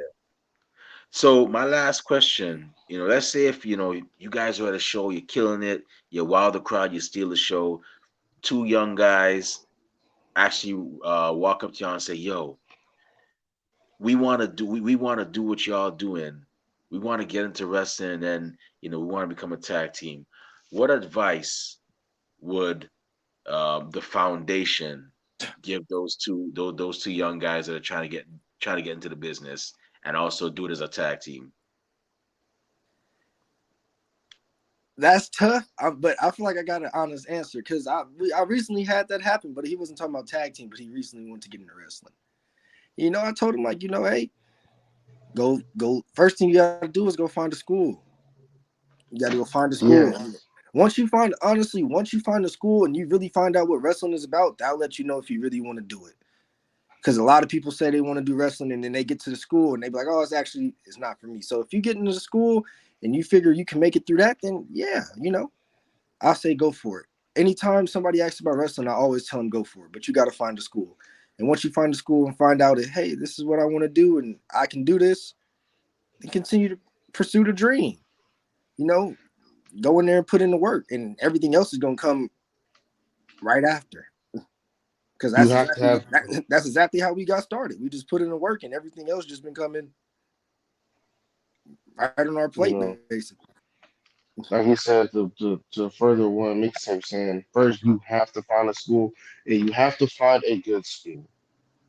So my last question, let's say if you guys are at a show, you're killing it, you wow the crowd, you steal the show. Two young guys actually walk up to y'all and say, "Yo, we want to do what y'all doing. We want to get into wrestling, and we want to become a tag team." What advice would the foundation give those two young guys that are trying to get into the business and also do it as a tag team? That's tough, but I feel like I got an honest answer because I recently had that happen, but he wasn't talking about tag team, but he recently wanted to get into wrestling. I told him like, hey, go. First thing you got to do is go find a school. You got to go find a school. Yeah, Once you find a school and you really find out what wrestling is about, that'll let you know if you really want to do it. Because a lot of people say they want to do wrestling and then they get to the school and they be like, oh, it's not for me. So if you get into the school and you figure you can make it through that, then yeah, I'll say go for it. Anytime somebody asks about wrestling, I always tell them go for it. But you got to find a school. And once you find a school and find out that, hey, this is what I want to do and I can do this, then continue to pursue the dream. You know, go in there and put in the work, and everything else is gonna come right after. Because you have to have, that's exactly how we got started. We just put in the work, and everything else just been coming right on our plate, you know, basically. like he said, to further one mixtape saying, first you have to find a school and you have to find a good school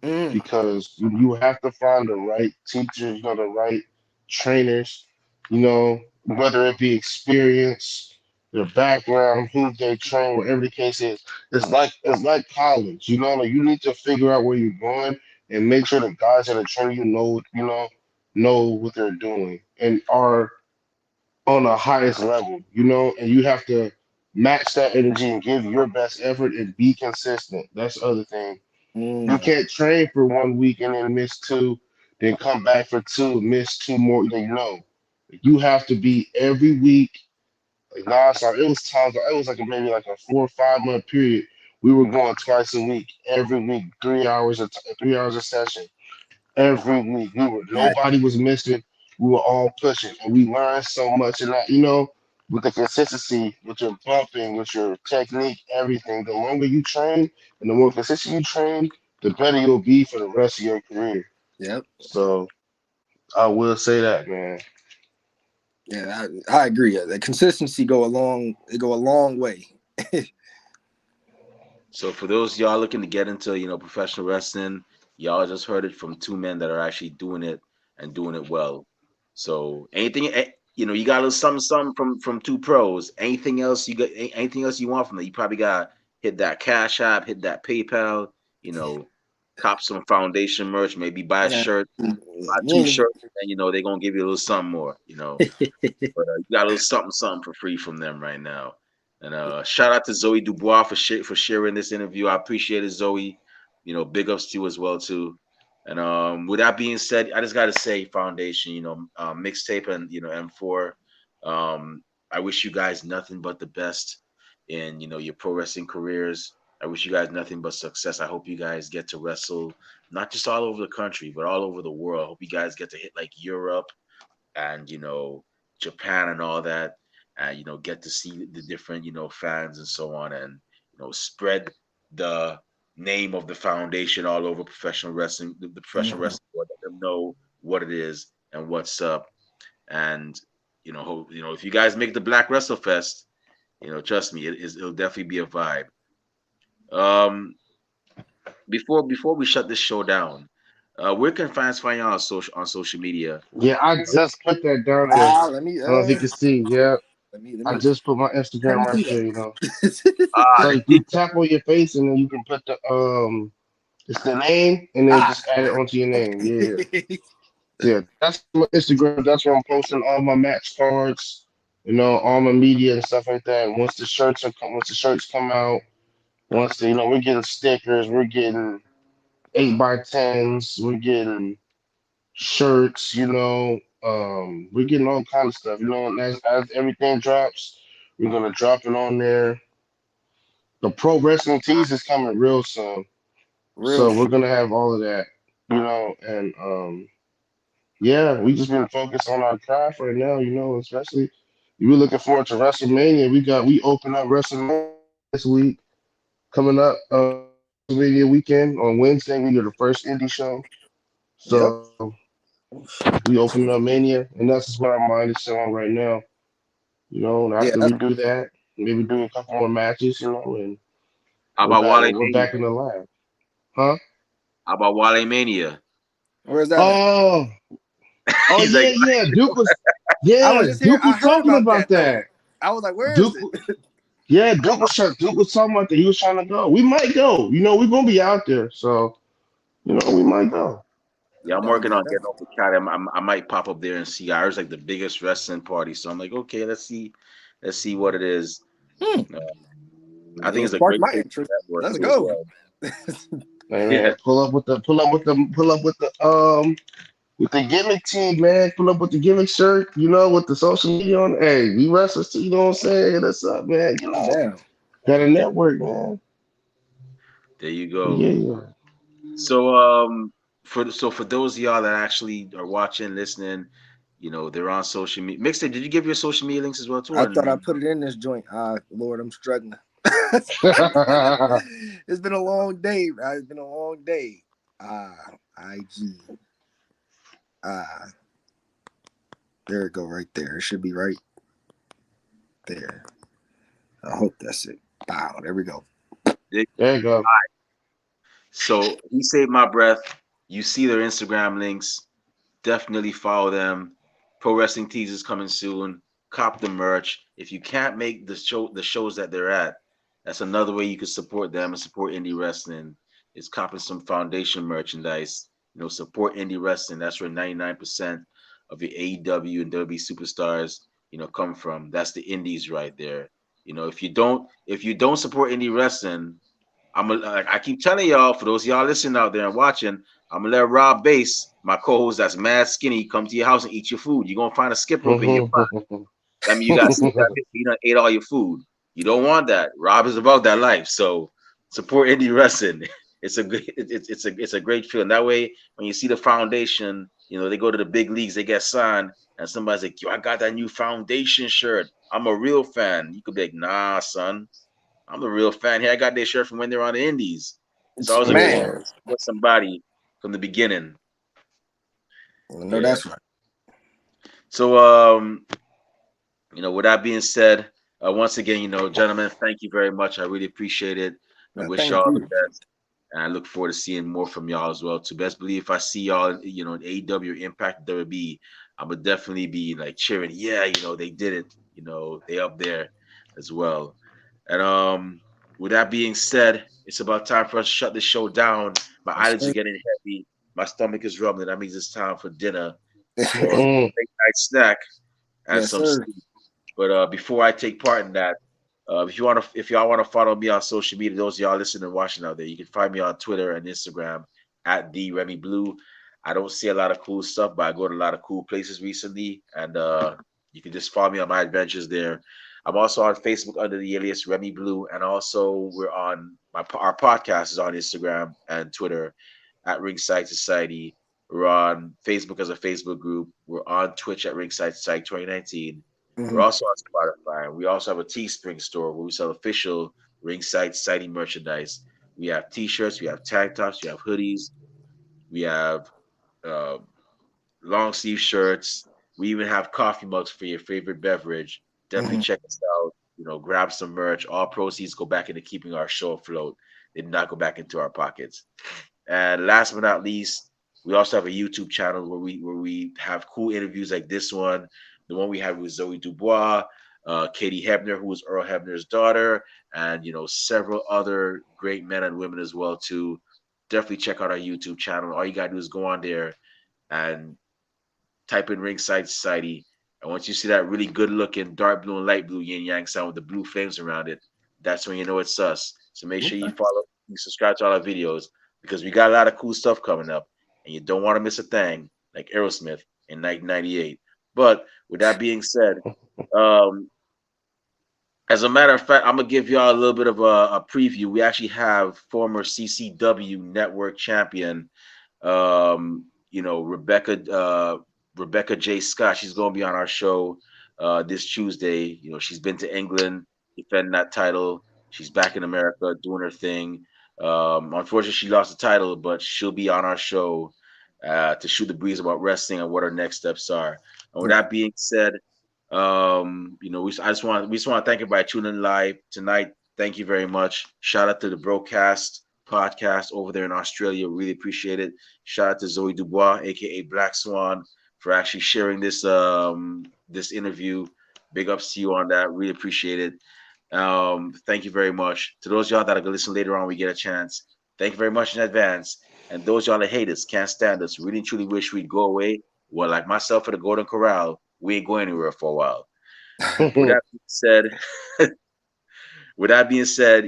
Mm, because you have to find the right teachers, the right trainers, whether it be experience, their background, who they train, whatever the case is. It's like college, like you need to figure out where you're going and make sure the guys that are training you know what they're doing and are on the highest level, and you have to match that energy and give your best effort and be consistent. That's the other thing. You mm, can't train for 1 week and then miss two, then come back for two, miss two more. No, you have to be every week. Like nonstop. It was times. It was like maybe like a 4 or 5 month period. We were going twice a week, every week, 3 hours, 3 hours a session every week. right. Nobody was missing. We were all pushing, and we learned so much. And that, with the consistency, with your bumping, with your technique, everything. The longer you train, and the more consistent you train, the better you'll be for the rest of your career. Yep. So I will say that, man. Yeah, I agree. The consistency go a long way. So for those y'all looking to get into, professional wrestling, y'all just heard it from two men that are actually doing it and doing it well. So anything, you got a little something from two pros. Anything else you got? Anything else you want from them? You probably got to hit that Cash App, hit that PayPal. You know, cop some foundation merch, maybe buy a Nah, shirt, buy you two ain't shirts, and they're gonna give you a little something more. But you got a little something for free from them right now. And shout out to Zoe Dubois for sharing this interview. I appreciate it, Zoe. Big ups to you as well too. And with that being said, I just got to say, Foundation, mixtape and M4. I wish you guys nothing but the best in your pro wrestling careers. I wish you guys nothing but success. I hope you guys get to wrestle not just all over the country, but all over the world. I hope you guys get to hit like Europe and Japan and all that, and get to see the different fans and so on, and spread the name of the foundation all over professional wrestling, the professional mhm. wrestling world, let them know what it is and what's up, and if you guys make the Black Wrestle Fest, trust me, it'll definitely be a vibe. Um, before we shut this show down, where can fans find you on social media? Yeah, I just put that down there. Wow, I don't know if you can see. Yeah, let I me just put my let Instagram me right see there. that. Ah, So the you tap on your face and then you can put it's the name and then Ah, just add it onto your name. Yeah. okay. Yeah, that's my Instagram. That's where I'm posting all my match cards, all my media and stuff like that. And once the shirts come out, once we're getting stickers, we're getting 8x10s, we're getting shirts, we're getting all kind of stuff, and as everything drops, we're gonna drop it on there. The pro wrestling tees is coming real soon. Real So we're shit. gonna have all of that, and Yeah, we just been focused on our craft right now, especially we're looking forward to WrestleMania. We open up WrestleMania this week coming up WrestleMania weekend on Wednesday. We do the first indie show. Yep. So we open up Mania, and that's just what our mind is set on right now. And Yeah. after we do that, maybe do a couple more matches, and How we're about back. Wale We're Mania? back in the lab, huh? How about Wale Mania? Where's that at? Oh, oh He's like, yeah, yeah. I was just here. Duke I was heard talking about about that though. that. I was like, where is Duke, it? yeah, Duke was talking about that. He was trying to go. We might go. We're gonna be out there, so we might go. yeah, I'm Down working there, on getting definitely. off the cat. I might pop up there and see. I heard like the biggest wrestling party, so I'm like, okay, let's see what it is. Hmm. Uh, I think It'll it's a spark great my place to interest. network Let's too as go. well. Hey Yeah, man, pull up with the gimmick team, man. Pull up with the gimmick shirt, with the social media on. Hey, we wrestlers too, you know what I'm saying? Hit us up, man. I'm down. Got a network, man. there you But go. yeah, yeah. So for those of y'all that actually are watching, listening, they're on social media. Mixtape, did you give your social media links as well too, I or thought I no? put it in this joint. Ah, Lord, I'm struggling. It's been a long day. It's been a long day. IG. Ah, there it go right there. It should be right there. I hope that's it. Wow, there we go. There you go. So he saved my breath. You see their Instagram links. Definitely follow them. Pro Wrestling Tees is coming soon. Cop the merch. If you can't make the shows that they're at, that's another way you can support them and support indie wrestling. Is copping some foundation merchandise. Support indie wrestling. That's where 99% of your AEW and WWE superstars, come from. That's the indies right there. If you don't support indie wrestling, like I keep telling y'all, for those of y'all listening out there and watching, I'm gonna let Rob Bass, my co-host that's mad skinny, come to your house and eat your food. You're gonna find a skip rope in your pot. That means you done ate all your food. You don't want that. Rob is about that life. So support indie wrestling. It's a good it's a great feeling. That way, when you see the foundation, they go to the big leagues, they get signed, and somebody's like, yo, I got that new foundation shirt. I'm a real fan. You could be like, nah, son. I'm a real fan here. I got their shirt from when they were on the Indies. It's always a good Yeah. Man, feeling to support somebody from the beginning. I know Yeah. that's right. So, with that being said, once again, gentlemen, thank you very much. I really appreciate it. I Man, wish thank y'all the you. best. And I look forward to seeing more from y'all as well. To best believe if I see y'all, in AEW or Impact WWE, I'm gonna definitely be like cheering. Yeah, they did it. They up there as well. And with that being said, it's about time for us to shut this show down. My Yes, eyelids are sir. getting heavy. My stomach is rumbling. That means it's time for dinner or Mm. late night snack and Yes, some sir. sleep. But before I take part in that, if y'all want to follow me on social media, those of y'all listening and watching out there, you can find me on Twitter and Instagram at the Remy Blue. I don't see a lot of cool stuff, but I go to a lot of cool places recently, and you can just follow me on my adventures there. I'm also on Facebook under the alias Remy Blue, and also we're on our podcast is on Instagram and Twitter at Ringside Society. We're on Facebook as a Facebook group. We're on Twitch at Ringside Society 2019. We're Hmm. also on Spotify. We also have a Teespring store where we sell official Ringside Society merchandise. We have T-shirts, we have tank tops, we have hoodies, we have uh, long sleeve shirts. We even have coffee mugs for your favorite beverage. Definitely Hmm. check us out. Grab some merch. All proceeds go back into keeping our show afloat. They did not go back into our pockets. And last but not least, we also have a YouTube channel where we have cool interviews like this one. The one we had with Zoe Dubois, Katie Hebner, who was Earl Hebner's daughter, and several other great men and women as well too. Definitely check out our YouTube channel. All you gotta do is go on there and type in Ringside Society. And once you see that really good looking dark blue and light blue yin yang sound with the blue flames around it, that's when you know it's us. So make sure you Okay. follow, you subscribe to all our videos because we got a lot of cool stuff coming up and you don't want to miss a thing like Aerosmith in 1998. But with that being said, um, as a matter of fact, I'm gonna give y'all a little bit of a preview. We actually have former CCW network champion, Rebecca J. Scott. She's going to be on our show this Tuesday. She's been to England defending that title. She's back in America doing her thing. Unfortunately, she lost the title, but she'll be on our show to shoot the breeze about wrestling and what her next steps are. And with that being said, we just want to thank everybody tuning in live tonight. Thank you very much. Shout out to the Broadcast podcast over there in Australia. Really appreciate it. Shout out to Zoe Dubois, aka Black Swan, for actually sharing this interview. Big ups to you on that. Really appreciate it. Thank you very much. To those y'all that are gonna listen later on, we get a chance. Thank you very much in advance. And those y'all that hate us, can't stand us, really truly wish we'd go away. Well, like myself at the Golden Corral, we ain't going anywhere for a while. With that being said, with that being said,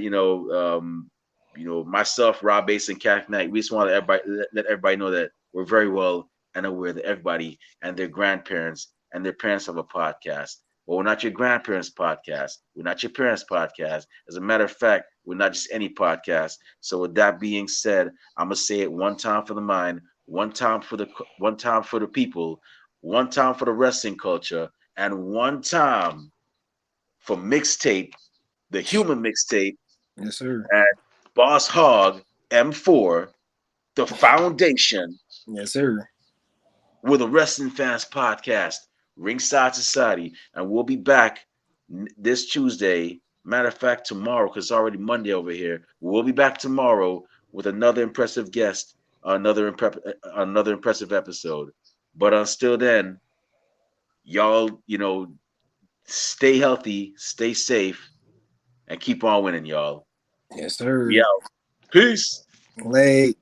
myself, Rob Bass, and Cat Knight, we just want to let everybody know that we're very well and aware that everybody and their grandparents and their parents have a podcast. But we're not your grandparents' podcast. We're not your parents' podcast. As a matter of fact, we're not just any podcast. So with that being said, I'm gonna say it one time for the mind, one time for the people, one time for the wrestling culture, and one time for mixtape, the human mixtape, Yes, sir. and Boss Hog M4, the foundation Yes, sir. with a wrestling fans podcast, Ringside Society, and we'll be back this Tuesday. Matter of fact, tomorrow, because it's already Monday over here. We'll be back tomorrow with another impressive guest, another impressive episode. But until then, y'all, stay healthy, stay safe, and keep on winning, y'all. Yes, We sir. out. Peace. Late.